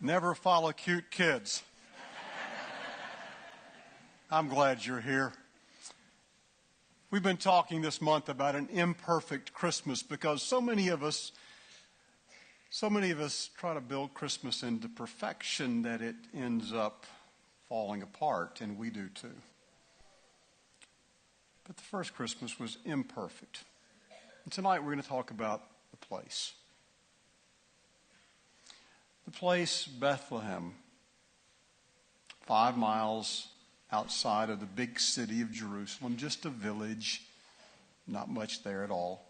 Never follow cute kids. I'm glad you're here. We've been talking this month about an imperfect Christmas because so many of us try to build Christmas into perfection that it ends up falling apart, and we do too. But the first Christmas was imperfect. And tonight we're going to talk about the place. The place, Bethlehem, 5 miles outside of the big city of Jerusalem, just a village, not much there at all.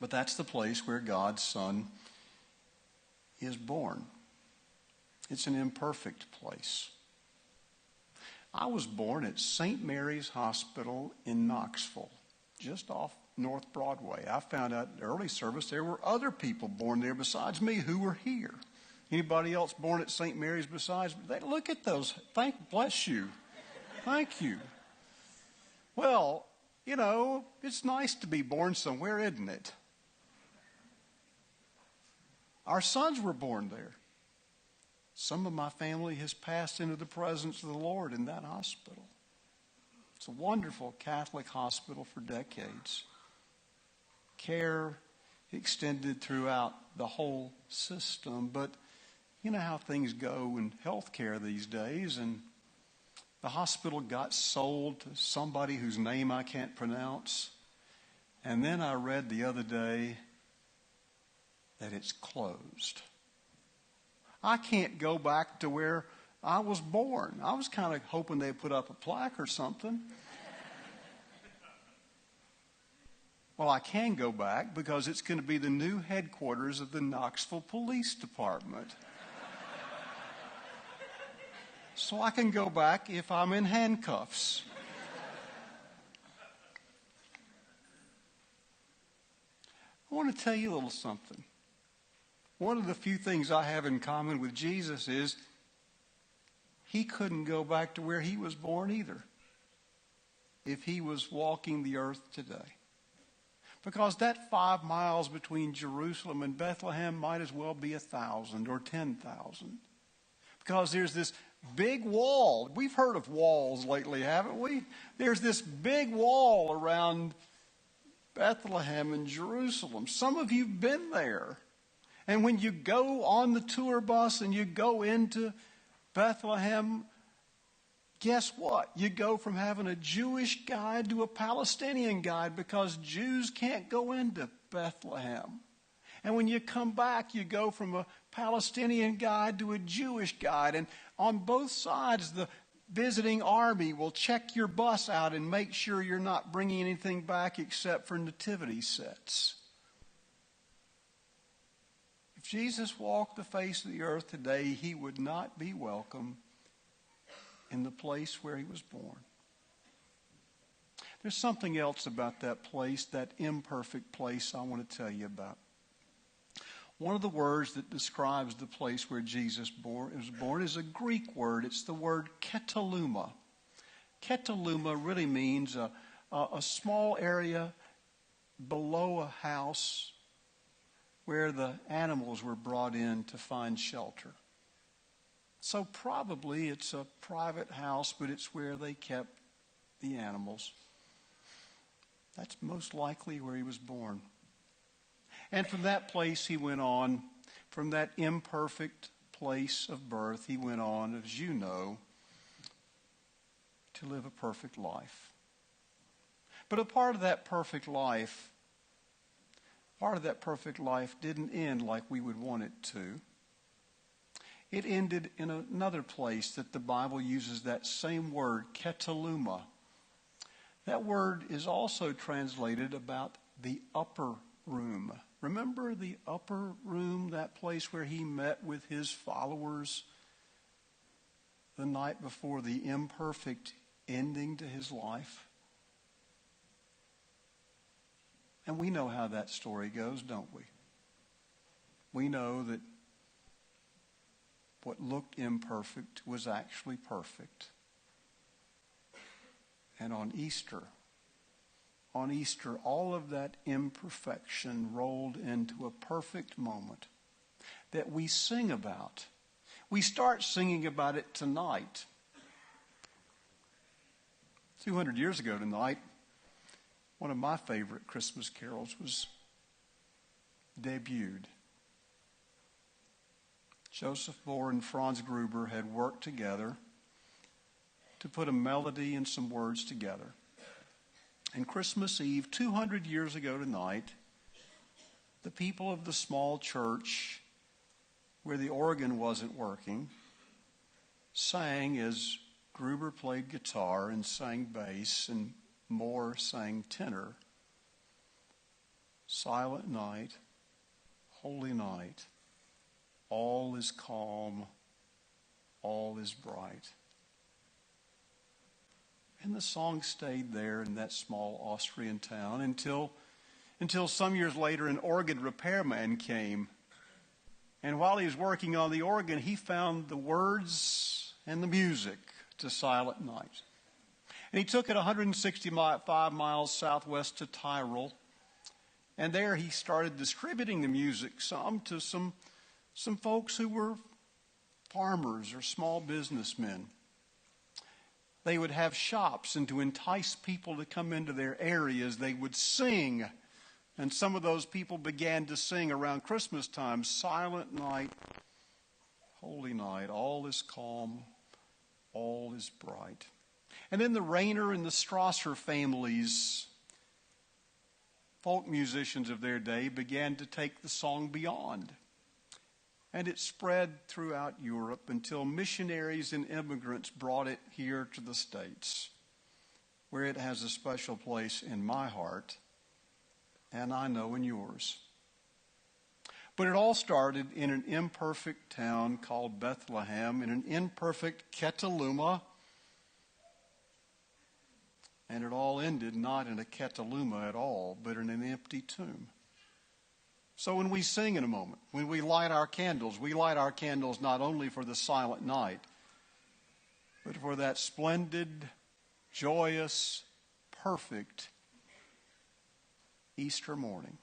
But that's the place where God's Son is born. It's an imperfect place. I was born at St. Mary's Hospital in Knoxville, just off North Broadway. I found out in the early service there were other people born there besides me who were here. Anybody else born at St. Mary's besides me? Look at those. Bless you. Thank you. Well, you know, it's nice to be born somewhere, isn't it? Our sons were born there. Some of my family has passed into the presence of the Lord in that hospital. It's a wonderful Catholic hospital for decades. Care extended throughout the whole system. But you know how things go in healthcare these days, and the hospital got sold to somebody whose name I can't pronounce. And then I read the other day that it's closed. I can't go back to where I was born. I was kind of hoping they'd put up a plaque or something. Well, I can go back because it's going to be the new headquarters of the Knoxville Police Department. So I can go back if I'm in handcuffs. I want to tell you a little something. One of the few things I have in common with Jesus is he couldn't go back to where he was born either if he was walking the earth today. Because that 5 miles between Jerusalem and Bethlehem might as well be 1,000 or 10,000. Because there's this big wall. We've heard of walls lately, haven't we? There's this big wall around Bethlehem and Jerusalem. Some of you've been there. And when you go on the tour bus and you go into Bethlehem, guess what? You go from having a Jewish guide to a Palestinian guide because Jews can't go into Bethlehem. And when you come back, you go from a Palestinian guide to a Jewish guide. And on both sides, the visiting army will check your bus out and make sure you're not bringing anything back except for nativity sets. If Jesus walked the face of the earth today, he would not be welcome in the place where he was born. There's something else about that place, that imperfect place, I want to tell you about. One of the words that describes the place where Jesus was born is a Greek word. It's the word ketaluma. Ketaluma really means a small area below a house where the animals were brought in to find shelter. So probably it's a private house, but it's where they kept the animals. That's most likely where he was born. And from that place he went on, from that imperfect place of birth, he went on, as you know, to live a perfect life. But a part of that perfect life didn't end like we would want it to. It ended in another place that the Bible uses that same word, ketaluma. That word is also translated about the upper room. Remember the upper room, that place where he met with his followers the night before the imperfect ending to his life? And we know how that story goes, don't we? We know that what looked imperfect was actually perfect. And on Easter, all of that imperfection rolled into a perfect moment. that we sing about. We start singing about it tonight. 200 years ago tonight, one of my favorite Christmas carols was debuted. Joseph Mohr and Franz Gruber had worked together to put a melody and some words together. And Christmas Eve, 200 years ago tonight, the people of the small church where the organ wasn't working sang as Gruber played guitar and sang bass and Mohr sang tenor. Silent night, holy night, all is calm, all is bright. And the song stayed there in that small Austrian town until some years later an organ repairman came. And while he was working on the organ, he found the words and the music to Silent Night. And he took it 165 miles southwest to Tyrol. And there he started distributing the music to some folks who were farmers or small businessmen. They would have shops, and to entice people to come into their areas, they would sing. And some of those people began to sing around Christmas time, Silent Night, Holy Night, all is calm, all is bright. And then the Rayner and the Strasser families, folk musicians of their day, began to take the song beyond. And it spread throughout Europe until missionaries and immigrants brought it here to the States, where it has a special place in my heart, and I know in yours. But it all started in an imperfect town called Bethlehem, in an imperfect Ketaluma, and it all ended not in a Ketaluma at all, but in an empty tomb. So when we sing in a moment, when we light our candles not only for the silent night, but for that splendid, joyous, perfect Easter morning.